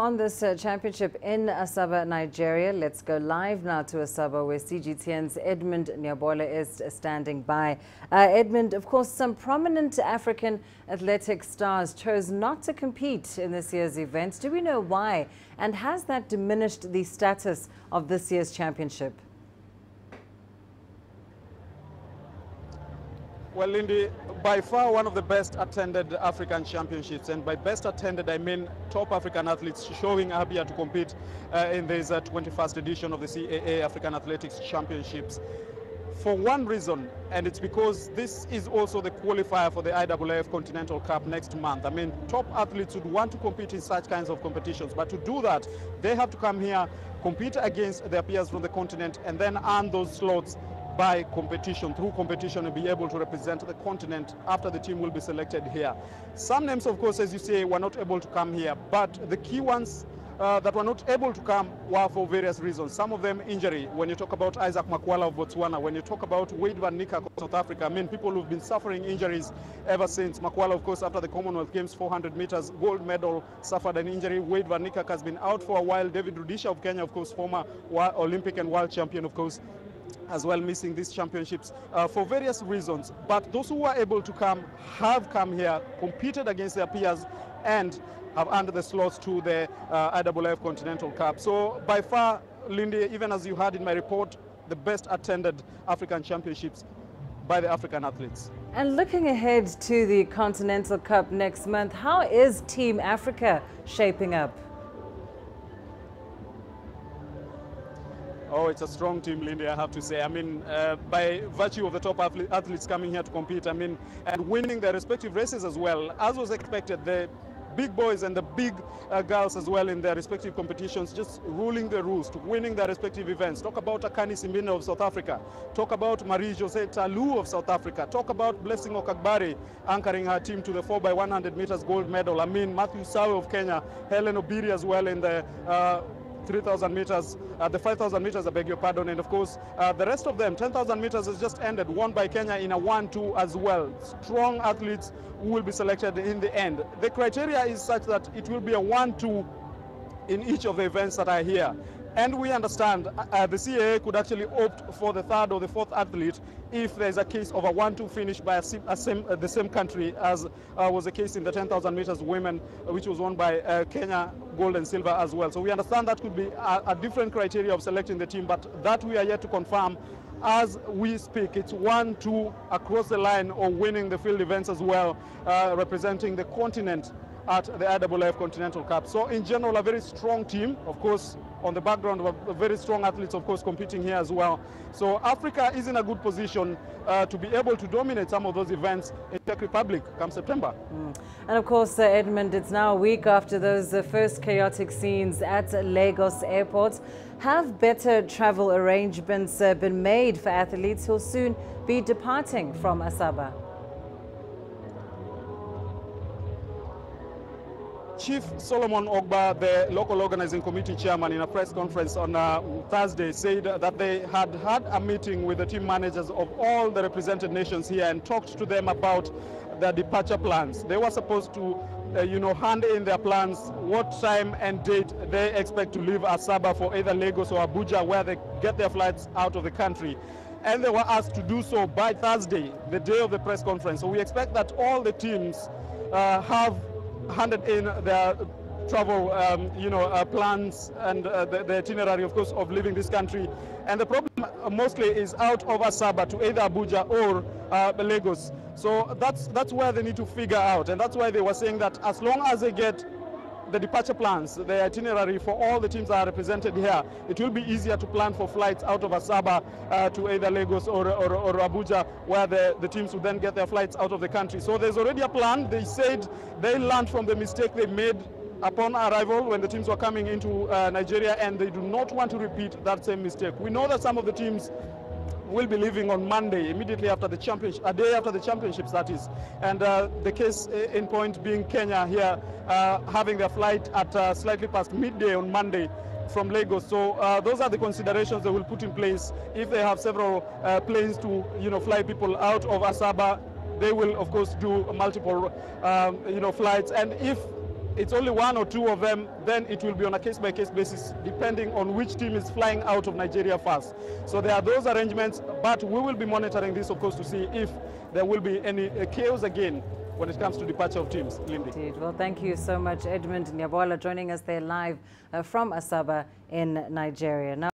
on this championship in Asaba, Nigeria. Let's go live now to Asaba, where CGTN's Edmond Nyabola is standing by. Edmond, of course, some prominent African athletic stars chose not to compete in this year's event. Do we know why? And has that diminished the status of this year's championship? Well, Lindy, by far one of the best attended African championships, and by best attended I mean top African athletes showing up here to compete in this 21st edition of the CAA African Athletics Championships. For one reason, and it's because this is also the qualifier for the IAAF Continental Cup next month. I mean, top athletes would want to compete in such kinds of competitions, but to do that, they have to come here, compete against their peers from the continent, and then earn those slots by competition, through competition, and be able to represent the continent after the team will be selected here. Some names, of course, as you say, were not able to come here, but the key ones that were not able to come were for various reasons. Some of them injury. When you talk about Isaac Makwala of Botswana, when you talk about Wade van Niekerk of South Africa, I mean, people who've been suffering injuries ever since. Makwala, of course, after the Commonwealth Games 400 meters gold medal, suffered an injury. Wade van Niekerk has been out for a while. David Rudisha of Kenya, of course, former Olympic and world champion, of course, as well, missing these championships for various reasons. But those who were able to come have come here, competed against their peers, and have earned the slots to the IAAF Continental Cup. So by far, Lindy, even as you heard in my report, the best attended African championships by the African athletes. And looking ahead to the Continental Cup next month, how is Team Africa shaping up? Oh, it's a strong team, Lindy, I have to say. I mean, by virtue of the top athletes coming here to compete, I mean, and winning their respective races as well, as was expected, the big boys and the big girls as well in their respective competitions, just ruling the roost, winning their respective events. Talk about Akani Simbine of South Africa. Talk about Marie-José Talu of South Africa. Talk about Blessing Okagbare anchoring her team to the 4x100 meters gold medal. I mean, Matthew Sawe of Kenya, Helen Obiri as well in the 3,000 meters, the 5,000 meters, I beg your pardon, and of course the rest of them, 10,000 meters has just ended, won by Kenya in a 1-2 as well. Strong athletes who will be selected in the end. The criteria is such that it will be a 1-2 in each of the events that are here. And we understand the CAA could actually opt for the third or the fourth athlete if there's a case of a 1-2 finish by the same country, as was the case in the 10,000 meters women, which was won by Kenya, gold and silver as well. So we understand that could be a different criteria of selecting the team, but that we are yet to confirm. As we speak, it's 1-2 across the line, or winning the field events as well, representing the continent at the IAAF Continental Cup. So in general, a very strong team, of course, on the background of very strong athletes, of course, competing here as well. So Africa is in a good position to be able to dominate some of those events in Czech Republic come September. And of course, Edmond, it's now a week after those first chaotic scenes at Lagos Airport. Have better travel arrangements been made for athletes who will soon be departing from Asaba? Chief Solomon Ogba, the local organizing committee chairman, in a press conference on Thursday, said that they had had a meeting with the team managers of all the represented nations here and talked to them about their departure plans. They were supposed to hand in their plans, what time and date they expect to leave Asaba for either Lagos or Abuja, where they get their flights out of the country. And they were asked to do so by Thursday, the day of the press conference. So we expect that all the teams have handed in their travel plans and the itinerary, of course, of leaving this country. And the problem mostly is out of Asaba to either Abuja or Lagos. So that's where they need to figure out, and that's why they were saying that as long as they get the departure plans, the itinerary for all the teams that are represented here, it will be easier to plan for flights out of Asaba to either Lagos or Abuja, where the teams will then get their flights out of the country. So there's already a plan. They said they learned from the mistake they made upon arrival when the teams were coming into Nigeria, and they do not want to repeat that same mistake. We know that some of the teams will be leaving on Monday, immediately after the championship, a day after the championships, that is. And the case in point being Kenya here, having their flight at slightly past midday on Monday from Lagos. So those are the considerations they will put in place. If they have several planes to, fly people out of Asaba, they will, of course, do multiple, flights. And if it's only one or two of them, then it will be on a case-by-case basis, depending on which team is flying out of Nigeria first. So there are those arrangements, but we will be monitoring this, of course, to see if there will be any chaos again when it comes to departure of teams. Lindy. Indeed. Well, thank you so much, Edmond Nyabola, joining us there live from Asaba in Nigeria. Now